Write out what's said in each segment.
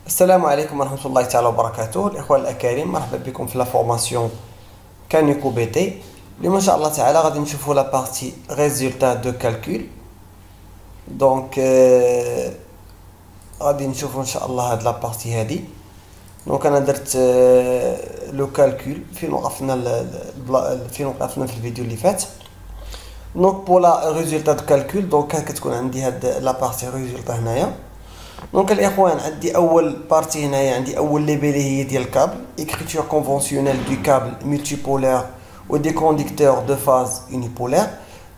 السلام عليكم ورحمة الله تعالى وبركاته. الإخوان الأكارم، مرحبا بكم في لا فورماسيون كانيكو بي تي. اليوم إن شاء الله تعالى غادي نشوفوا لا بارتي ريزولتا دو كالكول. دونك غادي نشوفوا إن شاء الله هاد لا بارتي هادي. دونك أنا درت لو كالكول فين وقفنا في الفيديو اللي فات. دونك بو لا ريزولتا دو كالكول دونك كتكون عندي هاد لا بارتي ريزولتا هنايا. دونك الاخوان عندي اول بارتي هنايا، عندي اول ليبيلي هي ديال الكابل écriture conventionnelle du câble multipolaire ou des conducteurs de phase unipolaire.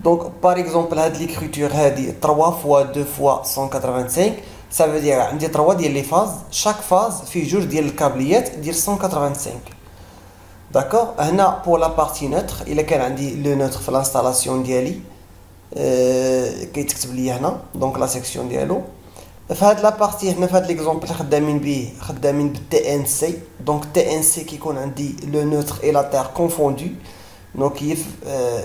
Donc par exemple هاد l'écriture هادي 3 fois 2 fois 185، ça veut dire عندي 3 ديال لي فاز، chaque phase فيه جوج ديال الكابليات ديال 185. داكوغ. هنا pour la partie neutre الا كان عندي لو neutre في l'installation ديالي كيتكتب لي هنا دونك لا سيكسيون ديالو. في هاد لابارتي هنا في هاد ليكزومبل خدامين بالتي ان سي. دونك تي ان سي كيكون عندي لو نوتر اي لا تير كونفوندو، دونك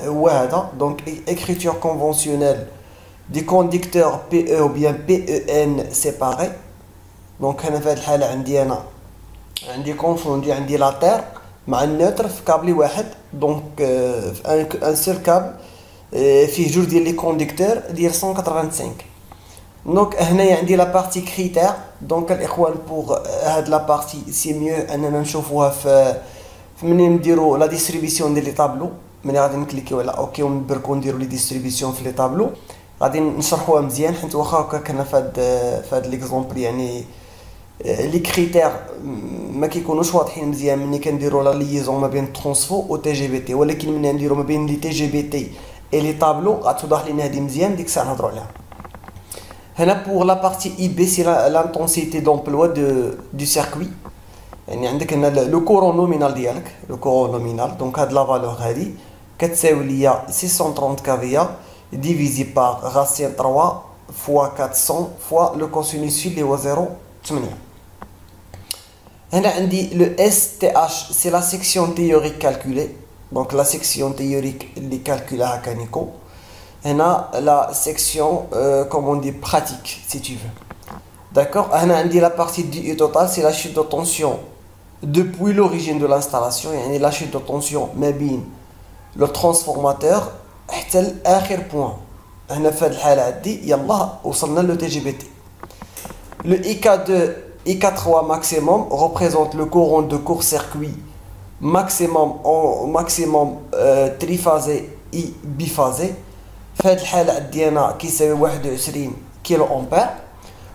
هو هذا. دونك écriture conventionnelle دي كونديكتور بي او بيان بي او ان سيباري. دونك هنا في هاد الحاله عندي كونفوندو، عندي لا تير مع النوتر في كابلي واحد. دونك ان سول كابل فيه جوج ديال لي كونديكتور ديال 185. دونك هنايا عندي لا بارتي كريتير. دونك الاخوان بوغ هاد لا بارتي سي ميو اننا نشوفوها في منين نديرو لا ديستريبيسيون ديال لي طابلو. ملي غادي نكليكيو على اوكي ونبركو نديرو لي ديستريبيسيون في لي طابلو غادي نشرحوها مزيان، حيت واخا هكا كنا في هاد ليكزومبل يعني لي كريتير ما كيكونوش واضحين مزيان ملي كنديرو لا ليزون ما بين ترونسفو و تي جي بي تي، ولكن ملي نديرو ما بين لي تي جي بي تي اي لي طابلو غتوضح لينا هادي مزيان، ديك الساعه نهضروا عليها. هنا pour la partie IB c'est l'intensité d'emploi du circuit. يعني عندك هنا لو كورون نومينال ديالك، لو كورون نومينال. دونك هاد لا فالور هادي كتساوي ليا 630 كافيا ديفيزي بار راسين 3 فوا 400 فوا لو كوسينوس فيل اللي هو 0.8. هنا عندي لو اس تي اش سي لا سيكسيون تيوريك كالكولي. دونك لا سيكسيون تيوريك اللي كالكولاها كانيكو. هنا la section comme on dit pratique si tu veux. D'accord. هنا عندي la partie du total c'est la chute de tension depuis l'origine de l'installation، يعني la chute de tension ما بين le transformateur حتى لآخر بوان. هنا في هذه الحالة عندي يلا وصلنا لو تي جي بي تي. Le IK2 IK3 maximum représente le courant de court-circuit maximum triphasé et biphasé. في هذه الحالة عندي أنا كيساوي 21 كيلو أمبير.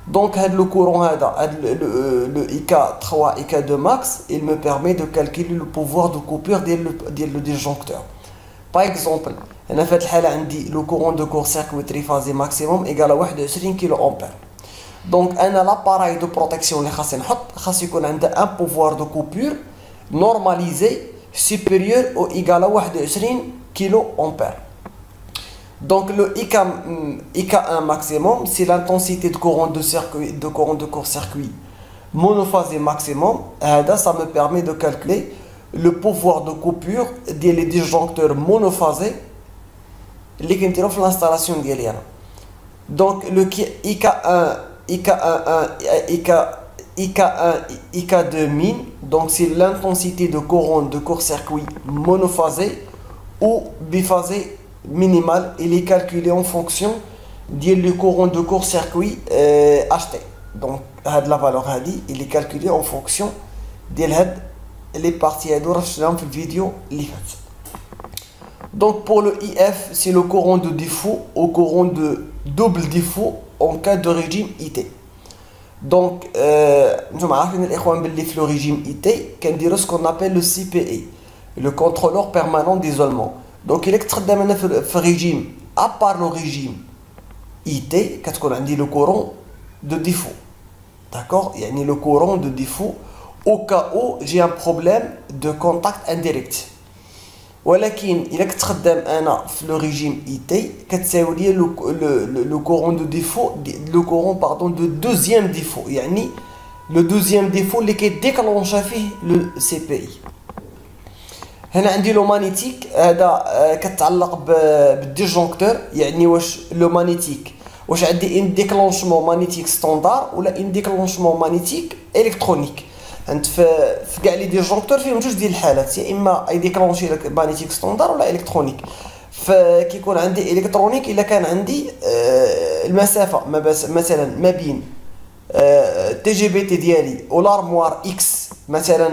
دونك هاد لو كورون هاد لو إيكا 3 إيكا 2 ماكس il me permet de calculer le pouvoir de coupure ديال لو ديسجونكتور. باغ اكزومبل هنا في هاد الحالة عندي لو كورون دو كور سيركوي تريفازي ماكسيموم إيكالا 21 كيلو أمبير. دونك أنا لاباراي دو بروتيكسيون اللي خاصني نحط خاص يكون عنده ان بوفوار دو كوبور نورماليزي سوبيريور أو إيكالا 21 كيلو أمبير. Donc le IK1 maximum c'est l'intensité de courant de court-circuit monophasé maximum. Ça me permet de calculer le pouvoir de coupure des disjoncteurs monophasés اللي كنديرو في l'installation ديالي انا. Donc le IK2 min, donc c'est l'intensité de courant de court-circuit monophasé ou biphasé minimal. Il est calculé en fonction du courant de court-circuit acheté. Donc la valeur il est calculé en fonction de les parties dans la vidéo. Donc pour le IF c'est le courant de défaut au courant de double défaut en cas de régime IT. Donc nous avons le régime IT كنديرو ce qu'on appelle le CPE, le contrôleur permanent d'isolement. Donc il est في régime à part le régime IT كتكون عندي le courant de défaut. D'accord. يعني le courant de défaut au cas où j'ai un problème de contact indirect. ولكن إلا كنت خدام أنا في le régime IT كتساوي لي le courant de défaut le courant pardon de deuxième défaut، يعني le deuxième défaut اللي كيديكلونشا فيه le CPI. هنا عندي لو مانيتيك هذا كتعلق بالديجونكتور، يعني واش لو مانيتيك واش عندي ان ديكلونشمون مانيتيك ستاندار ولا ان ديكلونشمون مانيتيك الكترونيك. انت في كاع لي ديجونكتور فيهم جوج ديال الحالات، يا اما يديكلونشي لك ماغنيتيك ستوندار ولا الكترونيك. فكيكون عندي الكترونيك الا كان عندي المسافه مثلا ما بين تي جي بي تي ديالي ولارموار اكس، مثلا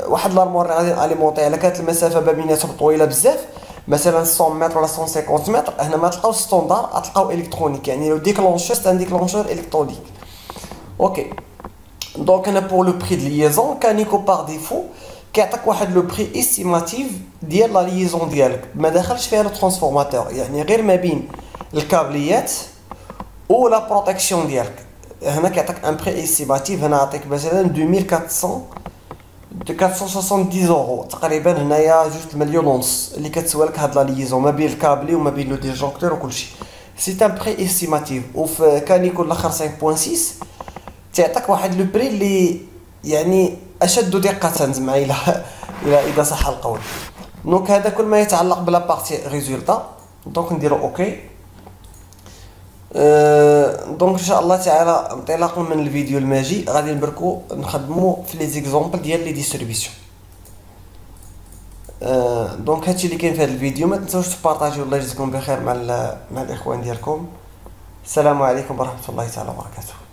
واحد لارموار غادي اليمونطي الا كانت المسافه ما بيناتهم طويله بزاف، مثلا 100 متر ولا 150 متر، هنا ما تلقاوش ستوندار، غتلقاو الكترونيك. يعني لو ديكلونشور سي ان ديكلونشور الكترونيك. اوكي دونك انا بور لو بري د ليزون كانيكو باغ ديفو كيعطيك واحد لو بري استيماتيف ديال لا ليزون ديالك، ما دخلش فيها لو ترانسفورماتور، يعني غير ما بين الكابليات و لا بروتيكسيون ديالك. هنا كيعطيك ان بري استيماتيف، هنا عطيك مثلا 2470 يورو تقريبا، هنايا 2 مليون ونص اللي كتسوى لك هاد لا ليزون ما بين الكابلي وما بين لو ديجونكتور وكلشي. سي ان بري استيماتيف. وفي كانيكو الاخر 5.6 تعطيك واحد لو بري اللي يعني اشد دقه زعما اذا صح القول. دونك هذا كل ما يتعلق بلا بارتي ريزولتا. دونك نديرو اوكي. دونك ان شاء الله تعالى انطلاقا من الفيديو الماجي غادي نبركو نخدمو في لي زيكزامبل ديال لي ديستريبيسيون. دونك هادشي اللي كاين في هذا الفيديو. ما تنساوش تبارطاجيو. الله يجزيكم بخير مع الاخوان ديالكم. السلام عليكم ورحمه الله تعالى وبركاته.